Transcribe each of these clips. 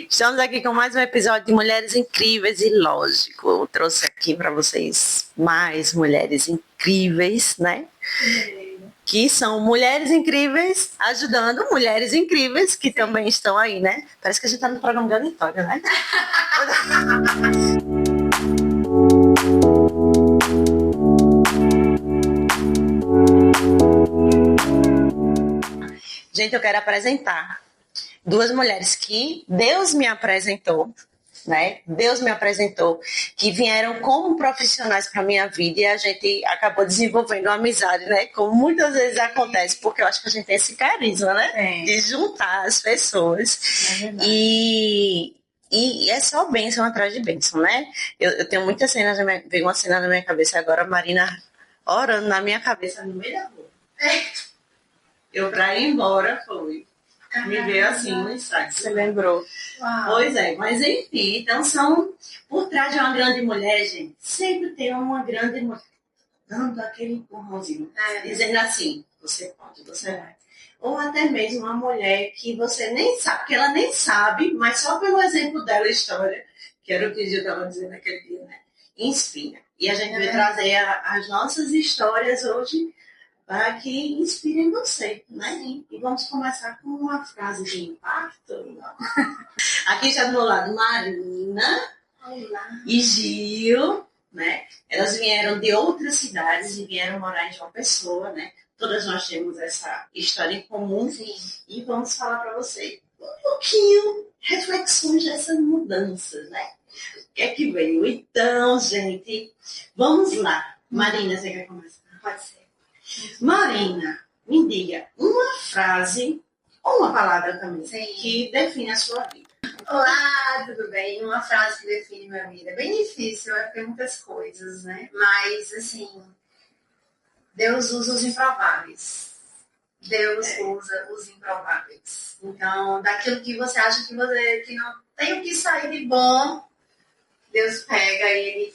Estamos aqui com mais um episódio de Mulheres Incríveis e lógico, eu trouxe aqui para vocês mais mulheres incríveis, né? Que são mulheres incríveis ajudando mulheres incríveis que também estão aí, né? Parece que a gente está no programa de auditório, né? Gente, eu quero apresentar duas mulheres que Deus me apresentou, né? Deus me apresentou, que vieram como profissionais para minha vida e a gente acabou desenvolvendo uma amizade, né? Como muitas vezes acontece, porque eu acho que a gente tem esse carisma, né? De juntar as pessoas. E é só bênção atrás de bênção, né? Eu tenho muitas cenas, veio uma cena na minha cabeça agora, a Marina orando na minha cabeça no meio da rua. Eu pra ir embora foi. Me veio assim um insight. Você lembrou? Uau. Pois é, mas enfim, então são. Por trás de uma grande mulher, gente, sempre tem uma grande mulher dando aquele empurrãozinho, dizendo assim: você pode, você vai. Ou até mesmo uma mulher que você nem sabe, que ela nem sabe, mas só pelo exemplo dela, a história, que era o que eu estava dizendo naquele dia, né? Inspira. E a gente vai trazer as nossas histórias hoje para que inspirem você, né? Sim. E vamos começar com uma frase de impacto. Aqui já do meu lado, Marina. Olá. E Gil, né? Elas vieram de outras cidades e vieram morar em João Pessoa, né? Todas nós temos essa história em comum. Sim. E vamos falar para você um pouquinho, reflexões dessas mudanças, né? O que é que veio? Então, gente, vamos lá. Marina, você quer começar? Pode ser. Marina, me diga uma frase ou uma palavra também que define a sua vida. Olá, tudo bem? Uma frase que define minha vida. É bem difícil, tem muitas coisas, né? Mas, assim, Deus usa os improváveis. Deus usa os improváveis. Então, daquilo que você acha que que não tem o que sair de bom, Deus pega e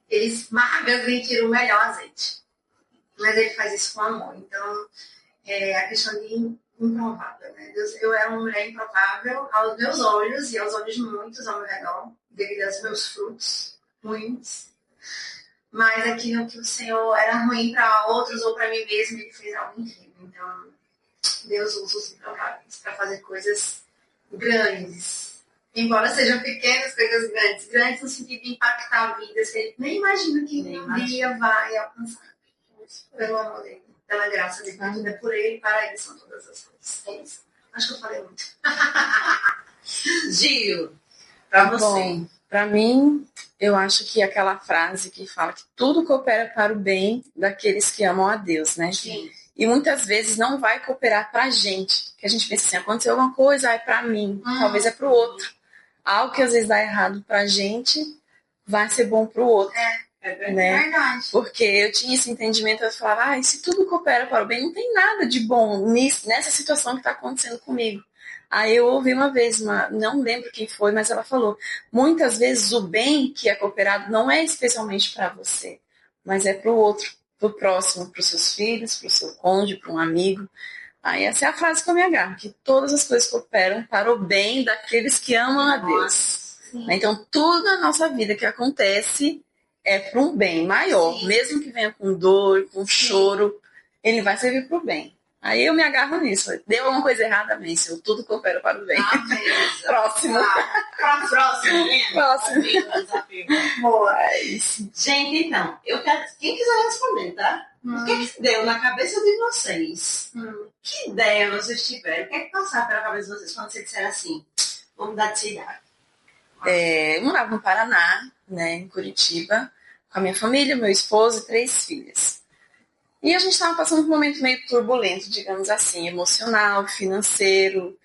ele esmaga e tira o melhor azeite. Mas ele faz isso com amor. Então, a questão de improvável, né? Eu era uma mulher improvável aos meus olhos e aos olhos de muitos ao meu redor, devido aos meus frutos ruins. Mas aquilo que o Senhor era ruim para outros ou para mim mesmo, ele fez algo incrível. Então, Deus usa os improváveis para fazer coisas grandes. Embora sejam pequenas, coisas grandes. Grandes no sentido de impactar a vida. Você nem imagina que um dia vai alcançar. Pelo amor dele, pela graça dele, tudo é por ele, para ele são todas as coisas. É isso. Acho que eu falei muito. Gil, para você. Bom, para mim, eu acho que aquela frase que fala que tudo coopera para o bem daqueles que amam a Deus, né? Sim. E muitas vezes não vai cooperar para a gente. Que a gente pensa assim, aconteceu alguma coisa, é para mim, talvez é para o outro. Algo que às vezes dá errado para a gente, vai ser bom para o outro. Né? Verdade. Porque eu tinha esse entendimento, eu falava, se tudo coopera para o bem, não tem nada de bom nessa situação que está acontecendo comigo. Aí eu ouvi uma vez, não lembro quem foi, mas ela falou, muitas vezes o bem que é cooperado não é especialmente para você, mas é para o outro, para o próximo, para os seus filhos, para o seu cônjuge, para um amigo. Aí essa é a frase que eu me agarro, que todas as coisas cooperam para o bem daqueles que amam a Deus. Então tudo na nossa vida que acontece é para um bem maior, mesmo que venha com dor, com choro, ele vai servir para o bem. Aí eu me agarro nisso. Deu alguma coisa errada, venceu. Tudo coopera para o bem. Próximo. Próximo. Boa. Gente, então, eu quero. Quem quiser responder, tá? O que deu na cabeça de vocês? Que ideia vocês tiveram? O que é que passaram pela cabeça de vocês quando vocês disseram assim? Vamos mudar de cidade. Eu morava no Paraná, né, em Curitiba, com a minha família, meu esposo e 3 filhas. E a gente estava passando por um momento meio turbulento, digamos assim, emocional, financeiro,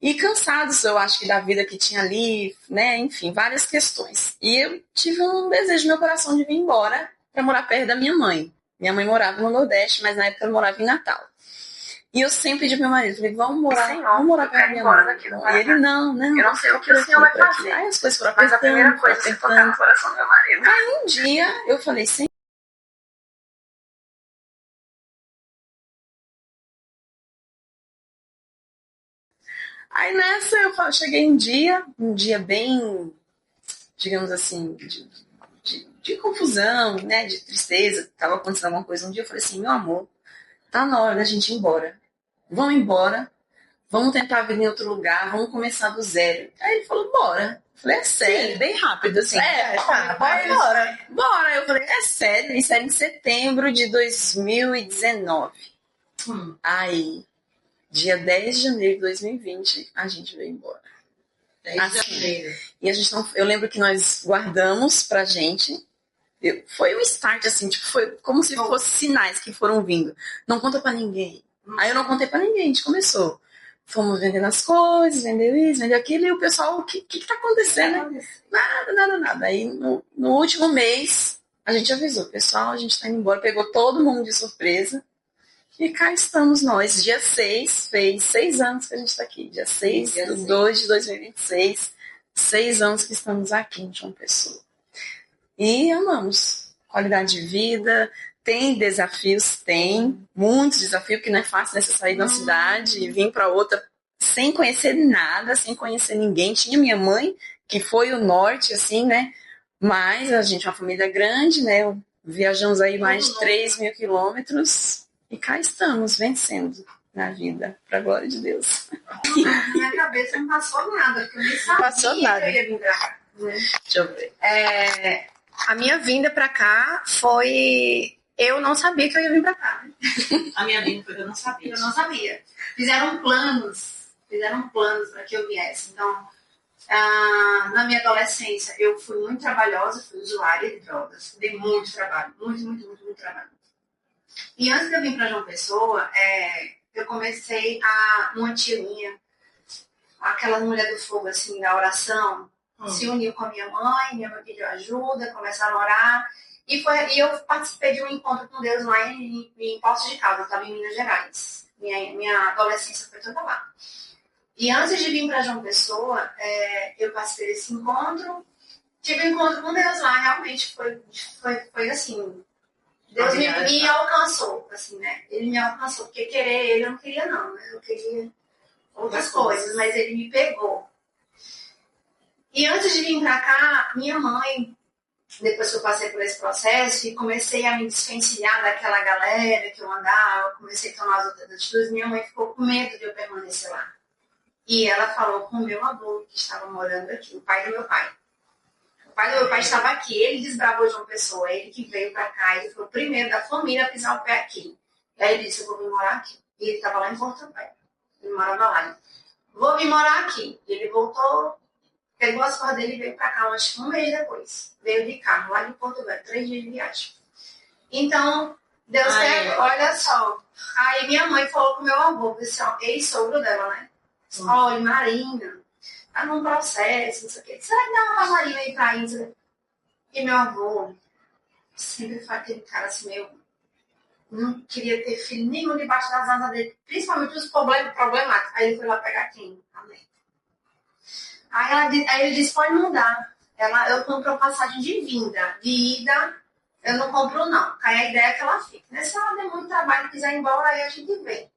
e cansados, eu acho que da vida que tinha ali, né, enfim, várias questões. E eu tive um desejo no meu coração de vir embora para morar perto da minha mãe. Minha mãe morava no Nordeste, mas na época eu morava em Natal. E eu sempre pedi pro meu marido, falei, vamos morar perto da minha mãe. E ele, não, eu não sei o que o senhor vai fazer. Aí as coisas foram Mas a primeira coisa foi é tocar no coração do meu marido. Aí um dia eu falei, Senhor, Aí nessa eu cheguei um dia bem, digamos assim, de confusão, né? De tristeza, tava acontecendo alguma coisa. Um dia eu falei assim, meu amor, tá na hora da gente ir embora. Vamos embora, vamos tentar vir em outro lugar, vamos começar do zero. Aí ele falou, bora. Eu falei, é sério? Sim, bem rápido, assim. Tá, bora. Bora. Eu falei, é sério? Isso era em setembro de 2019. Aí, dia 10 de janeiro de 2020, a gente veio embora. 10 de janeiro. E a gente não, eu lembro que nós guardamos pra gente. Foi um start, assim, tipo, foi como se fossem sinais que foram vindo. Não conta pra ninguém. Aí eu não contei pra ninguém, a gente começou. Fomos vendendo as coisas, vendeu isso, vendeu aquilo, e o pessoal, o que tá acontecendo? Nada. Aí no último mês, a gente avisou, pessoal, a gente tá indo embora, pegou todo mundo de surpresa. E cá estamos nós, dia 6, fez 6 anos que a gente tá aqui. Dia 6 de 2 de 2026, 6 anos que estamos aqui em João Pessoa. E amamos. Qualidade de vida, tem desafios, tem muitos desafios, que não é fácil, né? Você sair de uma cidade e vir para outra sem conhecer nada, sem conhecer ninguém. Tinha minha mãe, que foi o norte, assim, né? Mas a gente é uma família grande, né? Viajamos aí mais de 3 mil quilômetros e cá estamos, vencendo na vida, para a glória de Deus. Na minha cabeça não passou nada, porque eu nem sabia Passou nada. que eu ia vir pra cá. Deixa eu ver. A minha vinda pra cá foi... Eu não sabia que eu ia vir pra cá. A minha vida foi que eu não sabia. Eu não sabia. Fizeram planos para que eu viesse. Então, na minha adolescência, eu fui muito trabalhosa, fui usuária de drogas. Dei muito trabalho, muito trabalho. E antes de eu vir para João Pessoa, eu comecei uma tia minha, aquela mulher do fogo, assim, da oração, se uniu com a minha mãe pediu ajuda, começaram a orar. E eu participei de um encontro com Deus lá em Poços de Caldas, eu estava em Minas Gerais. Minha adolescência foi toda lá. E antes de vir para João Pessoa, eu participei desse encontro. Tive um encontro com Deus lá, realmente foi assim. Deus me alcançou, assim, né? Ele me alcançou, porque querer ele eu não queria não, né? Eu queria outras coisas, mas ele me pegou. E antes de vir para cá, minha mãe, depois que eu passei por esse processo e comecei a me desvencilhar daquela galera que eu andava, comecei a tomar as outras atitudes, minha mãe ficou com medo de eu permanecer lá. E ela falou com o meu avô, que estava morando aqui, o pai do meu pai. O pai do meu pai estava aqui, ele desbravou João Pessoa, ele que veio para cá, ele foi o primeiro da família a pisar o pé aqui. E aí ele disse, eu vou vir morar aqui. E ele estava lá em Porto Velho, ele morava lá. Vou vir morar aqui. E ele voltou, pegou as coisas dele e veio para cá, acho que um mês depois. Veio de carro, lá de Porto Velho, 3 dias de viagem. Então, Deus quer, olha só. Aí minha mãe falou com meu avô, disse, ó, ex-sogro dela, né? Olha, Marina, tá num processo, não sei o quê. Será que dá uma Marina aí pra Isa? E meu avô sempre foi aquele cara assim, meio... Não queria ter filho nenhum debaixo das asas dele, principalmente os problemáticos. Aí ele foi lá pegar quem? Amém. Aí ele disse, pode mudar. Eu compro passagem de vinda. De ida, eu não compro não. Aí a ideia é que ela fique. Né? Se ela der muito trabalho e quiser ir embora, aí a gente vem.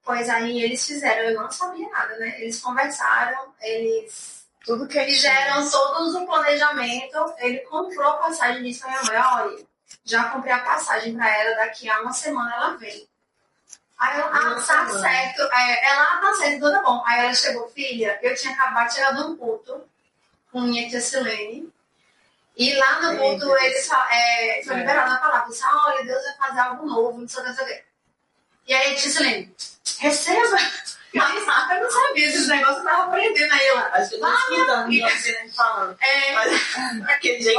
Pois aí eles fizeram, eu não sabia nada, né? Eles conversaram, Tudo que fizeram todos o planejamento. Ele comprou a passagem e disse pra minha mãe, olha, já comprei a passagem pra ela, daqui a uma semana ela vem. Aí ela, tá certo. Tá certo, tudo bom. Aí ela chegou, filha, eu tinha acabado de chegar de um culto com minha tia Silene. E lá no culto eles foi liberado a palavra. Disse, olha, Deus vai fazer algo novo, não sei o que. E aí a tia Silene, receba. Eu não sabia desses negócios, eu tava aprendendo aí lá. Acho que eu tô escutando minha filha falando. Aquele jeito.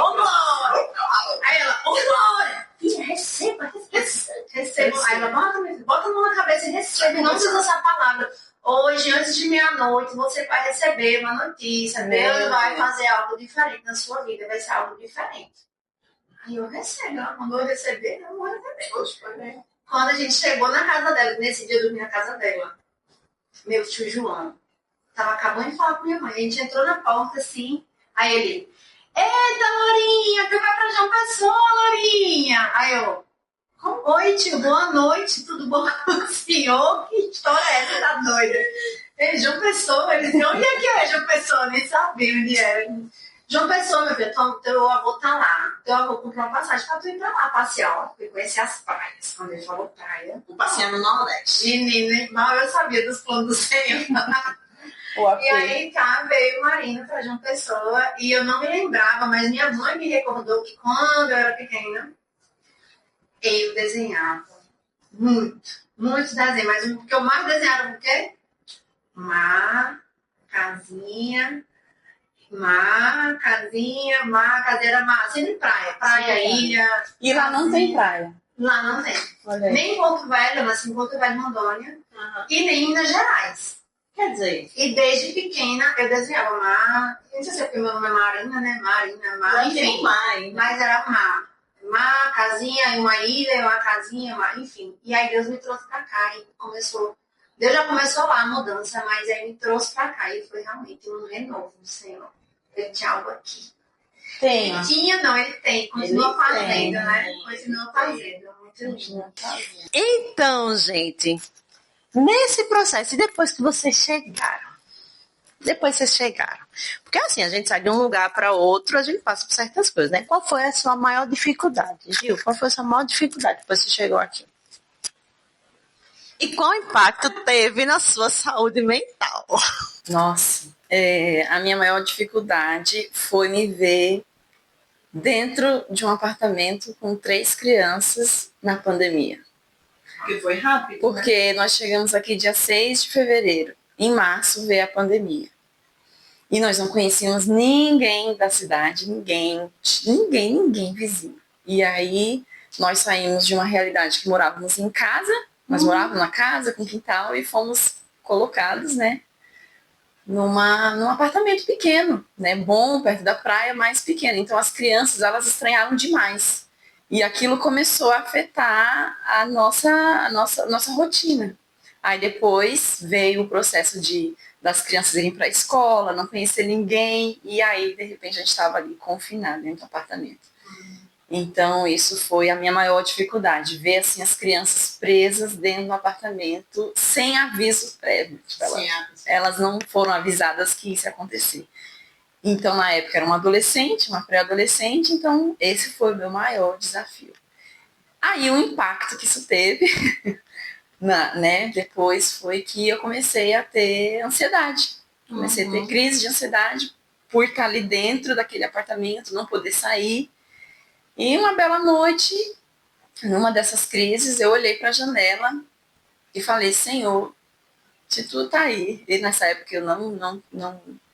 Aí ela, glória! Filha, receba. Aí ela, bota a mão na cabeça e receba. Não usa essa palavra. Hoje, antes de meia-noite, você vai receber uma notícia. Deus vai fazer algo diferente na sua vida. Vai ser algo diferente. Aí eu recebo. Ela mandou eu receber, eu vou receber. Poxa, quando a gente chegou na casa dela, nesse dia eu dormi na casa dela, meu tio João tava acabando de falar com minha mãe. A gente entrou na porta assim, aí ele, eita, Lourinha, tu vai pra João Pessoa, Lourinha. Aí eu, oi tio, boa noite, tudo bom com o senhor? Que história é essa, tá doida? João Pessoa, eles não iam que é João Pessoa, nem sabia onde era. João Pessoa, meu filho, teu avô tá lá. Teu avô comprou uma passagem pra tu ir pra lá passear, ó, e conhecer as praias. Quando ele falou praia. Vou passear no Nordeste. Menina, mal eu sabia dos planos do Senhor. E aí tá, veio Marina pra João Pessoa, e eu não me lembrava, mas minha mãe me recordou que quando eu era pequena, eu desenhava muito, muito desenho, mas o que eu mais desenhava o quê? Mar, casinha, cadeira, mar, sempre praia, Sim, ilha. E lá não tem praia. Lá não tem. Nem em Porto Velho, mas em Porto Velho, Rondônia, e nem em Minas Gerais. Quer dizer, E desde pequena eu desenhava mar, não sei se é porque meu nome é Marina, né? Mar, enfim. Mas era mar, casinha, uma ilha, uma casinha, enfim. E aí Deus me trouxe pra cá e começou. Deus já começou lá a mudança, mas aí me trouxe pra cá e foi realmente um renovo, Senhor. Ele tinha algo aqui. Tem. Ele tinha, não, ele tem. Continua fazendo, né? Continua fazendo. Muito lindo. então, gente, nesse processo, e depois que vocês chegaram? Porque assim, a gente sai de um lugar para outro, a gente passa por certas coisas, né? Qual foi a sua maior dificuldade, Gil? Qual foi a sua maior dificuldade depois que você chegou aqui? E qual impacto teve na sua saúde mental? Nossa, a minha maior dificuldade foi me ver dentro de um apartamento com 3 crianças na pandemia. Porque foi rápido. Porque nós chegamos aqui dia 6 de fevereiro. Em março veio a pandemia. E nós não conhecíamos ninguém da cidade, ninguém vizinho. E aí nós saímos de uma realidade que morávamos em casa, nós morávamos na casa com quintal e fomos colocados, né, num apartamento pequeno, né, bom, perto da praia, mas pequeno. Então as crianças, elas estranharam demais. E aquilo começou a afetar a nossa rotina. Aí depois veio o processo das crianças irem para a escola, não conhecer ninguém, e aí de repente a gente estava ali confinado dentro do apartamento. Então isso foi a minha maior dificuldade, ver assim as crianças presas dentro do apartamento sem aviso prévio. Tipo, elas não foram avisadas que isso ia acontecer. Então, na época, era uma adolescente, uma pré-adolescente, então esse foi o meu maior desafio. Aí, o impacto que isso teve, né, depois foi que eu comecei a ter ansiedade. Comecei a ter crise de ansiedade por estar ali dentro daquele apartamento, não poder sair. E uma bela noite, numa dessas crises, eu olhei para a janela e falei, Senhor, se tu tá aí. E nessa época eu não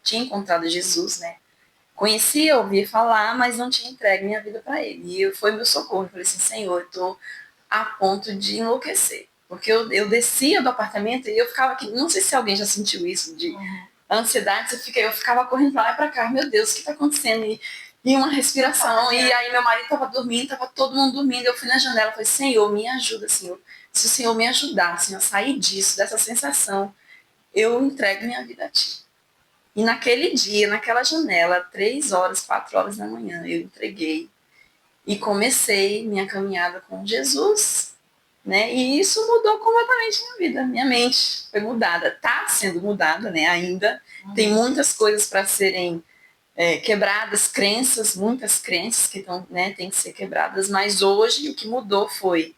tinha encontrado Jesus, né? Conhecia, ouvia falar, mas não tinha entregue minha vida para ele. E foi meu socorro. Eu falei assim, Senhor, eu tô a ponto de enlouquecer. Porque eu descia do apartamento e eu ficava aqui, não sei se alguém já sentiu isso, de ansiedade, eu ficava correndo pra lá e pra cá, meu Deus, o que tá acontecendo? E uma respiração, e aí meu marido tava dormindo, tava todo mundo dormindo, eu fui na janela, falei, Senhor, me ajuda, Senhor. Se o Senhor me ajudar, Senhor, a sair disso, dessa sensação, eu entrego minha vida a Ti. E naquele dia, naquela janela, 3 horas, 4 horas da manhã, eu entreguei e comecei minha caminhada com Jesus, né? E isso mudou completamente minha vida, minha mente foi mudada, está sendo mudada, né? Ainda tem muitas coisas para serem quebradas, muitas crenças que têm que ser quebradas, mas hoje o que mudou foi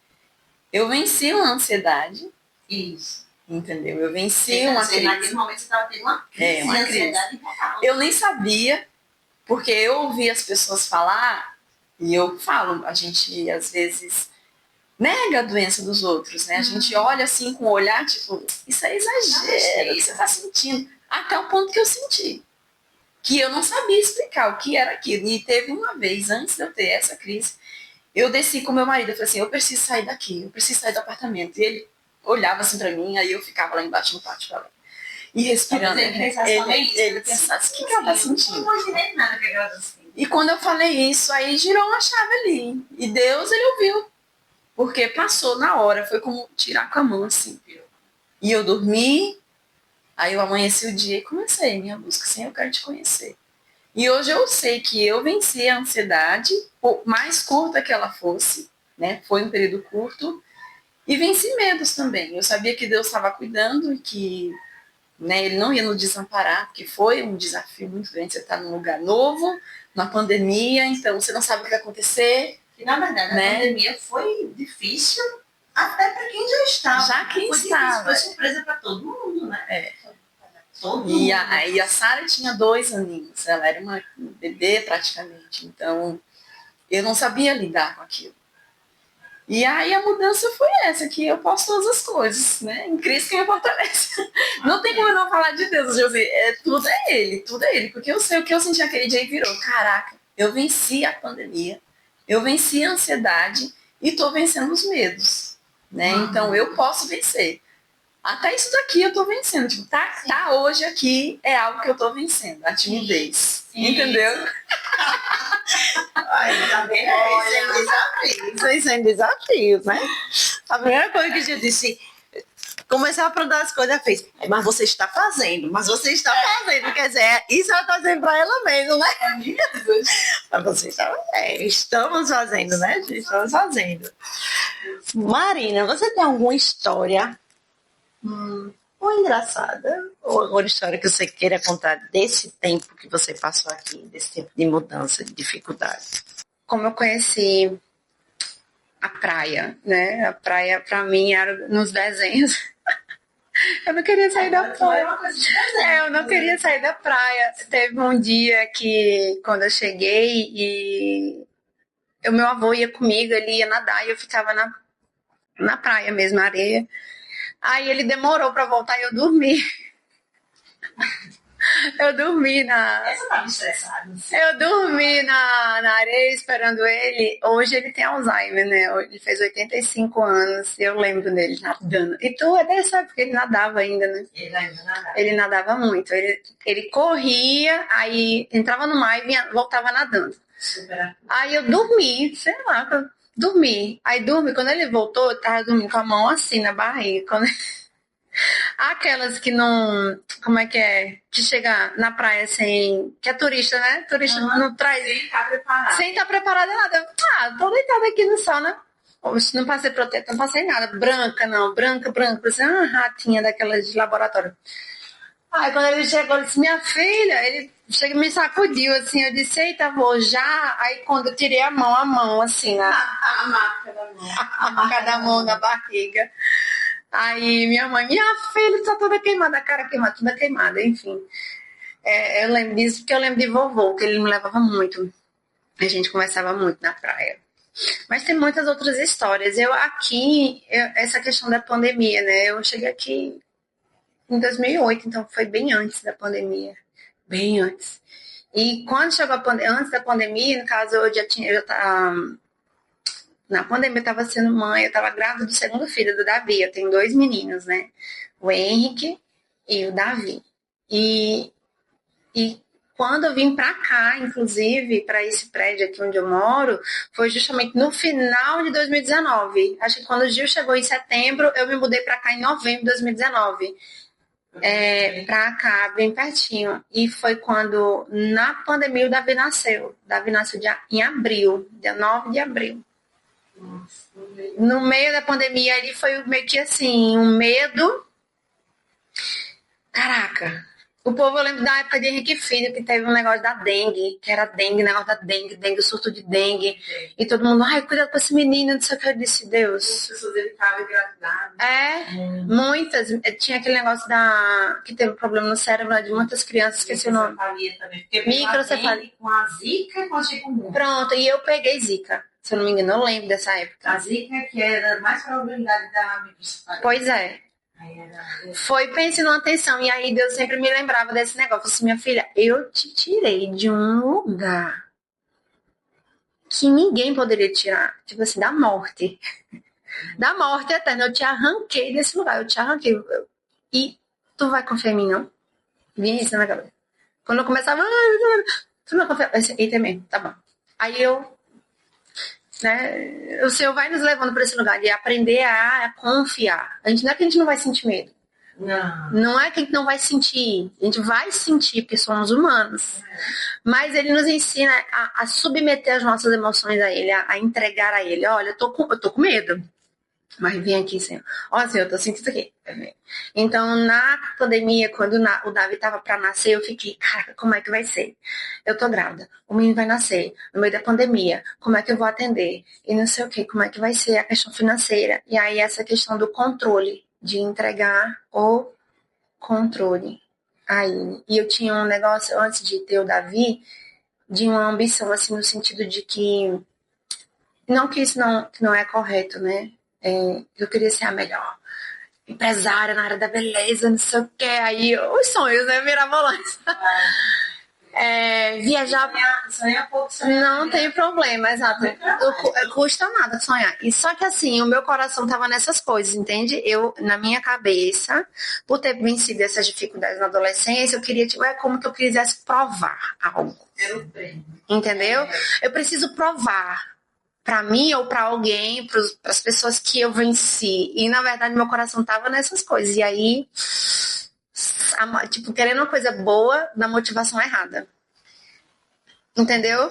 eu venci uma ansiedade. Isso. Entendeu? Eu venci uma crise. Naquele momento você estava tendo uma crise de ansiedade total. Eu nem sabia, porque eu ouvi as pessoas falar, e eu falo, a gente às vezes nega a doença dos outros, né? A gente olha assim com o olhar, tipo, isso é exagero, o que você está sentindo? Até o ponto que eu senti. Que eu não sabia explicar o que era aquilo. E teve uma vez, antes de eu ter essa crise, eu desci com meu marido, eu falei assim, eu preciso sair daqui, eu preciso sair do apartamento. E ele olhava assim pra mim, aí eu ficava lá embaixo no pátio pra lá. E respirando. Ele pensasse, o que ela tá sentindo? Eu não imaginei nada que ela tá sentindo. E quando eu falei isso, aí girou uma chave ali. E Deus, ele ouviu. Porque passou na hora, foi como tirar com a mão assim. E eu dormi, aí eu amanheci o dia e comecei minha busca, assim, eu quero te conhecer. E hoje eu sei que eu venci a ansiedade, por mais curta que ela fosse, né? Foi um período curto. E venci medos também. Eu sabia que Deus estava cuidando e que né? Ele não ia nos desamparar, porque foi um desafio muito grande. Você está num lugar novo, na pandemia, então você não sabe o que vai acontecer. E, na verdade, né? A pandemia foi difícil até para quem já estava. Já quem foi estava. Difícil, foi surpresa para todo mundo, né? É. Todo mundo. E a Sara tinha 2 aninhos, ela era uma bebê praticamente, então eu não sabia lidar com aquilo. E aí a mudança foi essa, que eu posso todas as coisas, né? Em Cristo quem me fortalece. Não tem como eu não falar de Deus, José. Tudo é Ele, porque eu sei o que eu senti aquele dia e virou. Caraca, eu venci a pandemia, eu venci a ansiedade e tô vencendo os medos, né? Então eu posso vencer. Até isso daqui eu tô vencendo. Tipo, tá hoje aqui é algo que eu tô vencendo. A timidez. Sim. Entendeu? Ai, tá bem, isso são desafios, né? A primeira coisa que a gente disse, começar a aprender as coisas, fez, mas você está fazendo, quer dizer, isso ela está dizendo para ela mesmo, né? Mas você está, estamos fazendo, né? Estamos fazendo. Marina, você tem alguma história ou engraçada, ou alguma história que você queira contar desse tempo que você passou aqui, desse tempo de mudança, de dificuldade? Como eu conheci a praia, né? A praia, pra mim, era nos desenhos. Eu não queria sair da praia. Eu não queria sair da praia. Teve um dia que, quando eu cheguei, e o meu avô ia comigo, ele ia nadar, e eu ficava na praia mesmo, na areia. Aí ele demorou pra voltar e eu dormi. Eu dormi na areia esperando ele. Hoje ele tem Alzheimer, né? Ele fez 85 anos e eu lembro dele nadando. E tu é dessa época, ele nadava ainda, né? Ele nadava muito. Ele corria, aí entrava no mar e voltava nadando. Super. Aí eu dormi, sei lá, dormi. Aí quando ele voltou, eu tava dormindo com a mão assim na barriga. Aquelas que não... Como é? Que chega na praia sem... Que é turista, né? Turista não traz... Sem estar preparada. Sem estar preparada nada. Tô deitada aqui no sol, né? Não passei protetor, não passei nada. Branca, parecia uma ratinha daquelas de laboratório. Aí quando ele chegou, ele disse, minha filha, ele chega e me sacudiu, assim, eu disse, eita, vou já. Aí quando eu tirei a mão, assim, a marca da mão. A marca da mão na barriga. Aí minha mãe, minha filha está toda queimada, a cara queimada, toda queimada, enfim. Eu lembro disso porque eu lembro de vovô, que ele me levava muito. A gente conversava muito na praia. Mas tem muitas outras histórias. Essa questão da pandemia, né? Eu cheguei aqui em 2008, então foi bem antes da pandemia. Bem antes. E quando chegou antes da pandemia, no caso, na pandemia eu estava sendo mãe, eu estava grávida do segundo filho do Davi. Eu tenho 2 meninos, né? O Henrique e o Davi. E quando eu vim para cá, inclusive, para esse prédio aqui onde eu moro, foi justamente no final de 2019. Acho que quando o Gil chegou em setembro, eu me mudei para cá em novembro de 2019. Para cá, bem pertinho. E foi quando, na pandemia, o Davi nasceu. O Davi nasceu em abril, dia 9 de abril. No meio da pandemia, ele foi meio que assim, um medo. Caraca. O povo, eu lembro da época de Henrique Filho, que teve um negócio da dengue, que era negócio da dengue, surto de dengue. E todo mundo, cuidado com esse menino, não sei o que. Eu disse, Deus. As pessoas ficavam engravidadas. Muitas. Tinha aquele negócio que teve problema no cérebro de muitas crianças, esqueci o nome. Microcefalia. Com a zika e com a chikungunya. Pronto, e eu peguei zika. Se eu não me engano, eu lembro dessa época. A zika que era mais probabilidade da microcefalia. Pois é. Foi, pense numa atenção. E aí Deus sempre me lembrava desse negócio. Assim, minha filha, eu te tirei de um lugar que ninguém poderia tirar. Tipo assim, da morte. Da morte eterna. Eu te arranquei desse lugar. Eu te arranquei. E tu vai confiar em mim, não? Vinha isso na minha cabeça. Quando eu começava... Tu não confia? Eita mesmo, tá bom. Aí né? O Senhor vai nos levando para esse lugar de aprender a confiar. Não é que a gente não vai sentir medo. Não é que a gente não vai sentir. A gente vai sentir, porque somos humanos. Mas ele nos ensina a submeter as nossas emoções a ele, a entregar a ele. Olha, eu tô com medo. Mas vem aqui, Senhor. Ó, Senhor, eu tô sentindo isso aqui. Então, na pandemia, quando o Davi tava pra nascer, eu fiquei, cara, como é que vai ser? Eu tô grávida, o menino vai nascer no meio da pandemia, como é que eu vou atender? E não sei o que, como é que vai ser a questão financeira? E aí, essa questão do controle, de entregar o controle aí. E eu tinha um negócio, antes de ter o Davi, de uma ambição, assim, no sentido de que, não que isso não é correto, né? Eu queria ser a melhor empresária na área da beleza, não sei o que. Aí, os sonhos, né? Mirabolantes. Viajar. Sonhar pouco, sonhar. Não tem problema, exato. Custa nada sonhar. E só que assim, o meu coração tava nessas coisas, entende? Eu, na minha cabeça, por ter vencido essas dificuldades na adolescência, eu queria, tipo, é como que eu quisesse provar algo. Entendeu? Eu preciso provar pra mim ou pra alguém, pras pessoas que eu venci. E na verdade meu coração tava nessas coisas. E aí, tipo, querendo uma coisa boa da motivação errada. Entendeu?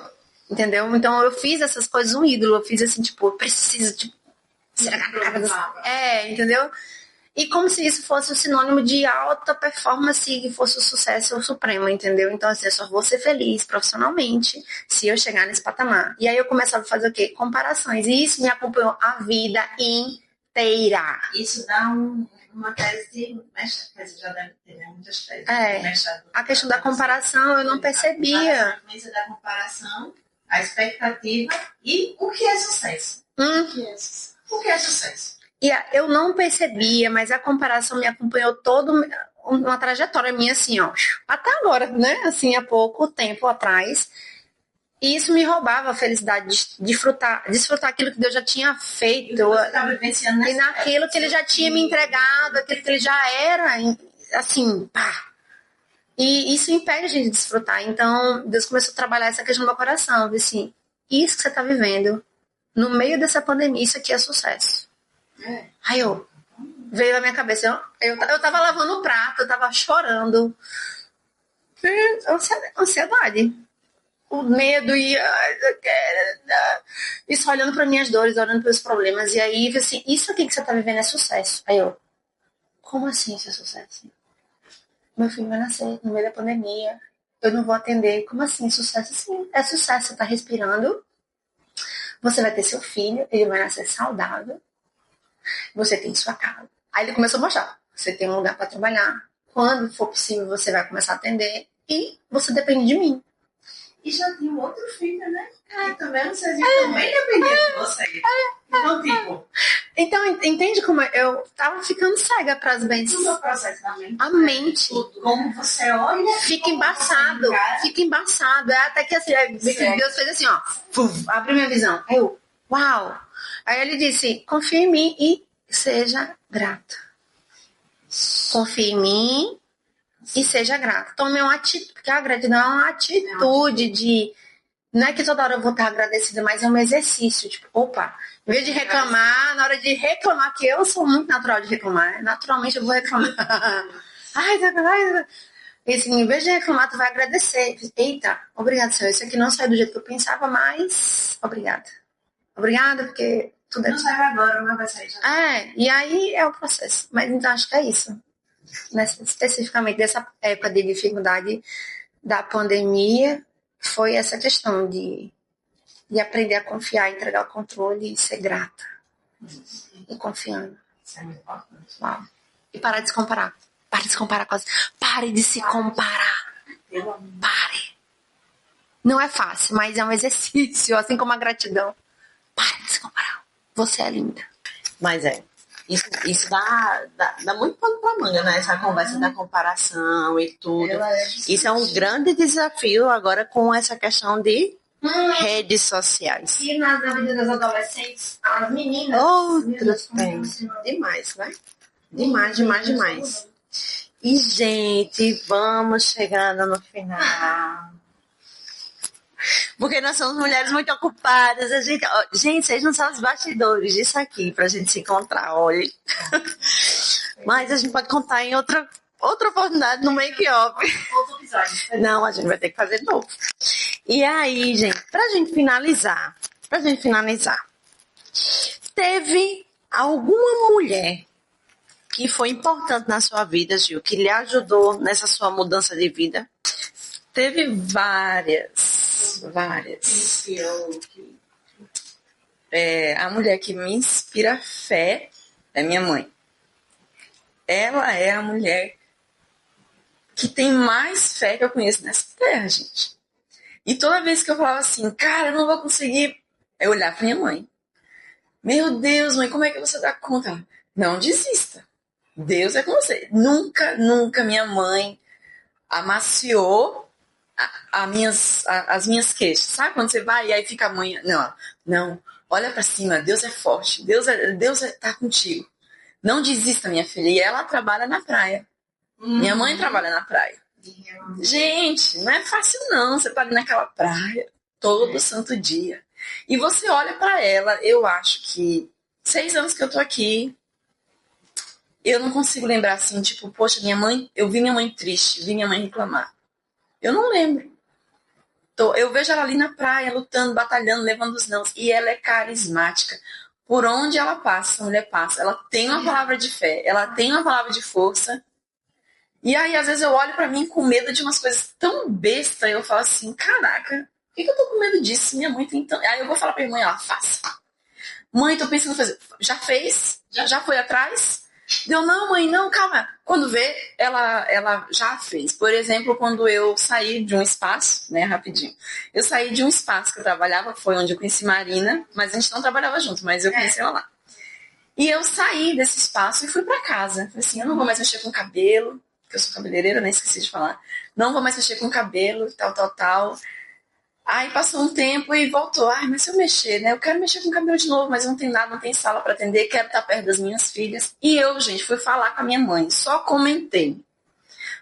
Então eu fiz essas coisas um ídolo. Eu fiz assim, tipo, eu preciso, tipo, entendeu? E como se isso fosse o sinônimo de alta performance e fosse o sucesso supremo, entendeu? Então, assim, eu só vou ser feliz profissionalmente se eu chegar nesse patamar. E aí eu começava a fazer o quê? Comparações. E isso me acompanhou a vida inteira. Isso dá uma tese de mestrado, já deve ter, né? Muitas teses. A questão da comparação eu não percebia. A frequência da comparação, a expectativa e o que é sucesso. O que é sucesso? E eu não percebia, mas a comparação me acompanhou toda uma trajetória minha, assim, ó. Até agora, né? Assim, há pouco tempo atrás. E isso me roubava a felicidade de desfrutar aquilo que Deus já tinha feito. E naquilo que Ele já tinha me entregado, aquilo que Ele já era, assim, pá. E isso impede a gente de desfrutar. Então, Deus começou a trabalhar essa questão do meu coração. Assim, isso que você está vivendo, no meio dessa pandemia, isso aqui é sucesso. Aí veio na minha cabeça, eu tava lavando o prato, eu tava chorando. Ansiedade. O medo e isso olhando para minhas dores, olhando para os problemas. E aí, assim, isso aqui que você tá vivendo é sucesso. Aí como assim isso é sucesso? Meu filho vai nascer no meio da pandemia, eu não vou atender. Como assim sucesso? Sim, é sucesso. Você tá respirando, você vai ter seu filho, ele vai nascer saudável. Você tem sua casa. Aí ele começou a mostrar. Você tem um lugar para trabalhar. Quando for possível, você vai começar a atender. E você depende de mim. E já tem um outro filho, né? Também vocês também dependiam de você. Então, tipo... Então, entende como eu tava ficando cega para as bênçãos. Tudo é o processo da mente. A mente. Como você olha... Fica embaçado. Fica embaçado. Até que assim, Deus fez assim, ó. Abre minha visão. Aí uau! Aí ele disse, confia em mim e seja grato. Confia em mim e seja grato. Tome uma atitude, porque a gratidão é uma atitude de... Não é que toda hora eu vou estar agradecida, mas é um exercício. Tipo, opa, em vez de reclamar, na hora de reclamar, que eu sou muito natural de reclamar, naturalmente eu vou reclamar. E assim, em vez de reclamar, tu vai agradecer. Eita, obrigado, Senhor. Isso aqui não saiu do jeito que eu pensava, mas obrigada. Obrigada, porque tudo não sai agora, mas vai sair já. E aí é o processo. Mas então acho que é isso. Especificamente dessa época de dificuldade da pandemia, foi essa questão de aprender a confiar, entregar o controle e ser grata. E confiando. Isso é muito importante. Uau. E parar de se comparar. Pare de se comparar com as... Pare de se comparar. Pare. Não é fácil, mas é um exercício, assim como a gratidão. Pare de se comparar. Você é linda. Mas isso dá muito pano pra manga, né? Essa conversa da comparação e tudo. Isso é um grande desafio agora com essa questão de redes sociais. E na vida das adolescentes, as meninas... Outros tem. Demais, né? Demais. E, gente, vamos chegando no final. Porque nós somos mulheres muito ocupadas. Gente, vocês não sabem os bastidores disso aqui pra gente se encontrar, olha. Mas a gente pode contar em outra oportunidade no make-off. Outro episódio. Não, a gente vai ter que fazer novo. E aí, gente, pra gente finalizar, teve alguma mulher que foi importante na sua vida, Gil, que lhe ajudou nessa sua mudança de vida? Teve várias. A mulher que me inspira fé é minha mãe. Ela é a mulher que tem mais fé que eu conheço nessa terra, gente. E toda vez que eu falava assim, cara, eu não vou conseguir, eu olhava pra minha mãe. Meu Deus, mãe, como é que você dá conta? Ela, não desista. Deus é com você. Nunca minha mãe amaciou as minhas queixas. Sabe quando você vai e aí fica a mãe... Não, olha pra cima, Deus é forte, Deus tá contigo. Não desista, minha filha. E ela trabalha na praia. Minha mãe trabalha na praia. Gente, não é fácil não, você tá ali naquela praia todo santo dia. E você olha pra ela, eu acho que 6 anos que eu tô aqui, eu não consigo lembrar assim, tipo, poxa, minha mãe, eu vi minha mãe triste, vi minha mãe reclamar. Eu não lembro. Eu vejo ela ali na praia, lutando, batalhando, levando os nãos. E ela é carismática. Por onde ela passa, a mulher passa. Ela tem uma palavra de fé, ela tem uma palavra de força. E aí, às vezes, eu olho pra mim com medo de umas coisas tão besta. Eu falo assim, caraca, por que eu tô com medo disso? Minha mãe tem tanto... Aí eu vou falar pra minha mãe, ela, faça. Mãe, tô pensando em fazer. Já fez? Já foi atrás? Deu, não, mãe, não, calma. Quando vê, ela já fez. Por exemplo, quando eu saí de um espaço, né, rapidinho. Eu saí de um espaço que eu trabalhava, foi onde eu conheci Marina, mas a gente não trabalhava junto, mas eu conheci ela lá. E eu saí desse espaço e fui pra casa. Falei assim, eu não vou mais mexer com cabelo, porque eu sou cabeleireira, né, esqueci de falar. Não vou mais mexer com cabelo, tal. Aí passou um tempo e voltou. Ai, mas se eu mexer, né? Eu quero mexer com o cabelo de novo, mas não tem nada, não tem sala para atender, quero estar perto das minhas filhas. E eu, gente, fui falar com a minha mãe, só comentei.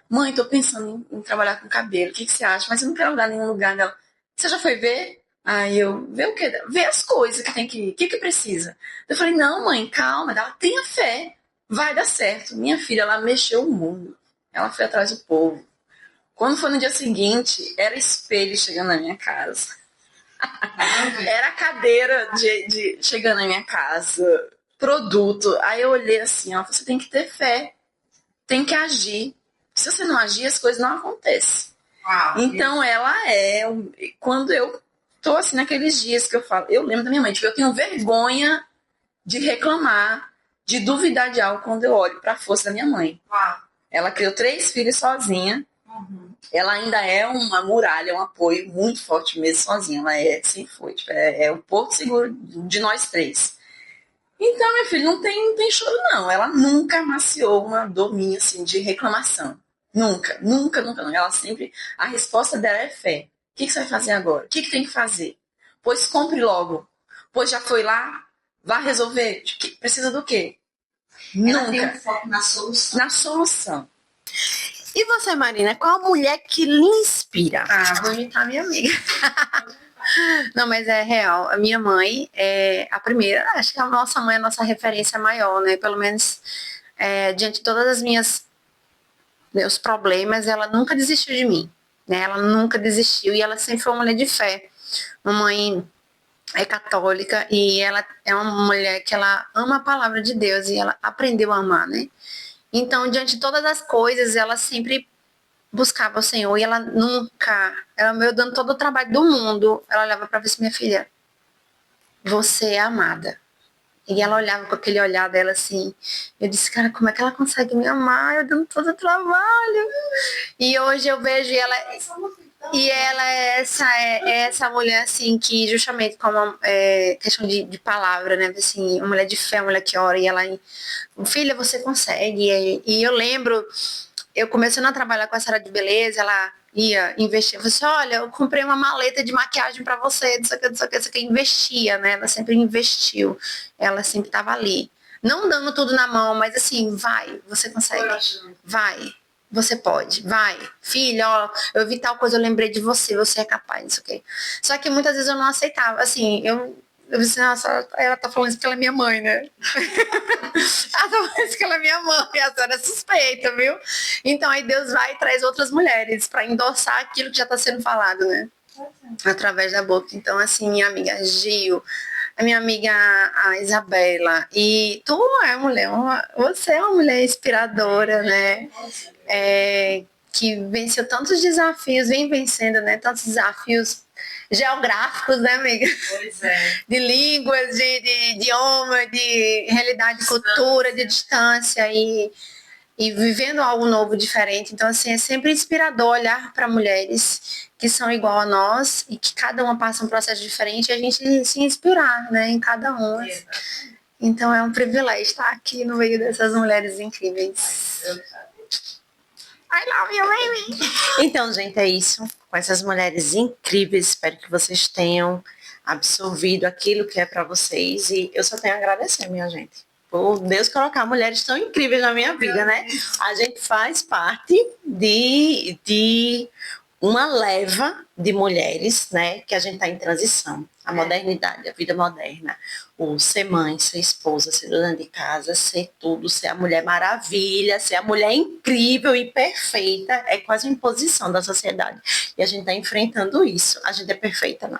Mãe, tô pensando em trabalhar com cabelo, o que você acha? Mas eu não quero lugar nenhum lugar dela. Você já foi ver? Aí eu, ver o quê? Ver as coisas que tem que ir. O que precisa? Eu falei, não, mãe, calma. Ela, tenha fé. Vai dar certo. Minha filha, ela mexeu o mundo. Ela foi atrás do povo. Quando foi no dia seguinte, era espelho chegando na minha casa. Era cadeira de chegando na minha casa. Produto. Aí eu olhei assim, ó, você tem que ter fé. Tem que agir. Se você não agir, as coisas não acontecem. Então ela quando eu tô assim naqueles dias que eu falo, eu lembro da minha mãe, tipo, eu tenho vergonha de reclamar, de duvidar de algo quando eu olho pra força da minha mãe. Ela criou 3 filhos sozinha. Ela ainda é uma muralha, um apoio muito forte mesmo sozinha. Ela sempre foi. Tipo, é o porto seguro de nós 3. Então, minha filha, não tem choro, não. Ela nunca amaciou uma dor minha, assim, de reclamação. Nunca. Ela sempre... A resposta dela é fé. O que você vai fazer agora? O que tem que fazer? Pois compre logo. Pois já foi lá? Vá resolver. Precisa do quê? Ela nunca. tem um foco na solução. Na solução. E você, Marina, qual a mulher que lhe inspira? Vou imitar minha amiga. Não, mas é real. A minha mãe é a primeira. Acho que a nossa mãe é a nossa referência maior, né? Pelo menos diante de todas as meus problemas, ela nunca desistiu de mim, né? Ela nunca desistiu e ela sempre foi uma mulher de fé. Mamãe é católica e ela é uma mulher que ela ama a palavra de Deus e ela aprendeu a amar, né? Então, diante de todas as coisas, ela sempre buscava o Senhor e ela nunca, eu dando todo o trabalho do mundo, ela olhava para ver se minha filha, você é amada. E ela olhava com aquele olhar dela assim, eu disse, cara, como é que ela consegue me amar? Eu dando todo o trabalho. E hoje eu vejo ela, e ela é essa mulher assim, que justamente como questão de palavra, né, assim, uma mulher de fé, uma mulher que ora, e ela, filha, você consegue. E eu lembro, eu começando a trabalhar com a Sara de beleza, ela ia investir, eu falei assim, olha, eu comprei uma maleta de maquiagem pra você, não sei o que, investia, né, ela sempre investiu, ela sempre tava ali, não dando tudo na mão, mas assim, vai, você consegue, vai, você pode, vai, filha, ó, eu vi tal coisa, eu lembrei de você, você é capaz, não sei o que. Só que muitas vezes eu não aceitava, assim, eu disse, nossa, ela tá falando isso que ela é minha mãe, né? Ela tá falando isso que ela é minha mãe, a senhora é suspeita, viu? Então aí Deus vai e traz outras mulheres pra endossar aquilo que já tá sendo falado, né? Através da boca. Então, assim, minha amiga Gil, a minha amiga a Isabela. E tu é mulher, você é uma mulher inspiradora, né? Que venceu tantos desafios, vem vencendo, né? Tantos desafios geográficos, né, amiga? Pois é. De línguas, de idioma, de realidade, de cultura, de distância e vivendo algo novo, diferente. Então, assim, é sempre inspirador olhar para mulheres que são igual a nós e que cada uma passa um processo diferente e a gente se inspirar, né, em cada uma. Então, é um privilégio estar aqui no meio dessas mulheres incríveis. I love you, baby! Então, gente, é isso. Com essas mulheres incríveis, espero que vocês tenham absorvido aquilo que é para vocês. E eu só tenho a agradecer, minha gente. Por Deus colocar mulheres tão incríveis na minha vida, né? A gente faz parte de uma leva de mulheres, né? Que a gente está em transição. A modernidade, a vida moderna. O ser mãe, ser esposa, ser dona de casa, ser tudo, ser a mulher maravilha, ser a mulher incrível e perfeita. É quase uma imposição da sociedade. E a gente está enfrentando isso. A gente é perfeita, não.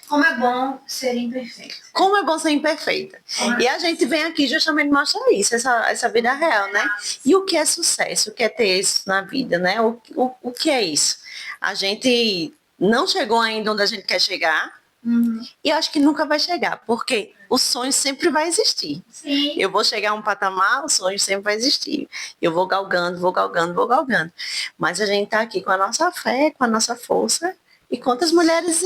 Como é bom ser imperfeita. Como é bom ser imperfeita. E a gente vem aqui justamente mostrar isso, essa vida real, né? E o que é sucesso, o que é ter isso na vida, né? O que é isso? A gente não chegou ainda onde a gente quer chegar. E eu acho que nunca vai chegar, porque o sonho sempre vai existir. Sim. Eu vou chegar a um patamar, o sonho sempre vai existir. Eu vou galgando, vou galgando, vou galgando. Mas a gente tá aqui com a nossa fé, com a nossa força. E quantas mulheres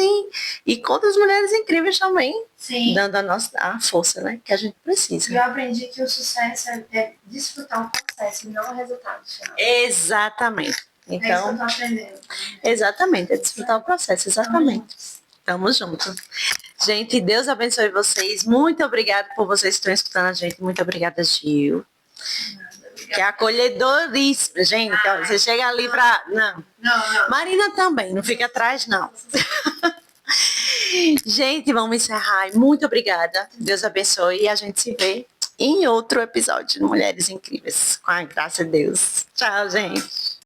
incríveis também, Sim. dando a força, né, que a gente precisa. E eu aprendi que o sucesso é desfrutar o processo, não o resultado final. Exatamente. Então, é isso que eu tô aprendendo. Exatamente, é desfrutar o processo, exatamente. Tamo junto. Gente, Deus abençoe vocês. Muito obrigada por vocês que estão escutando a gente. Muito obrigada, Gil. Que é acolhedoríssima. Gente, ó, você chega ali pra... Não. Marina também, não fica atrás, não. Gente, vamos encerrar. Muito obrigada. Deus abençoe e a gente se vê em outro episódio de Mulheres Incríveis. Com a graça de Deus. Tchau, gente.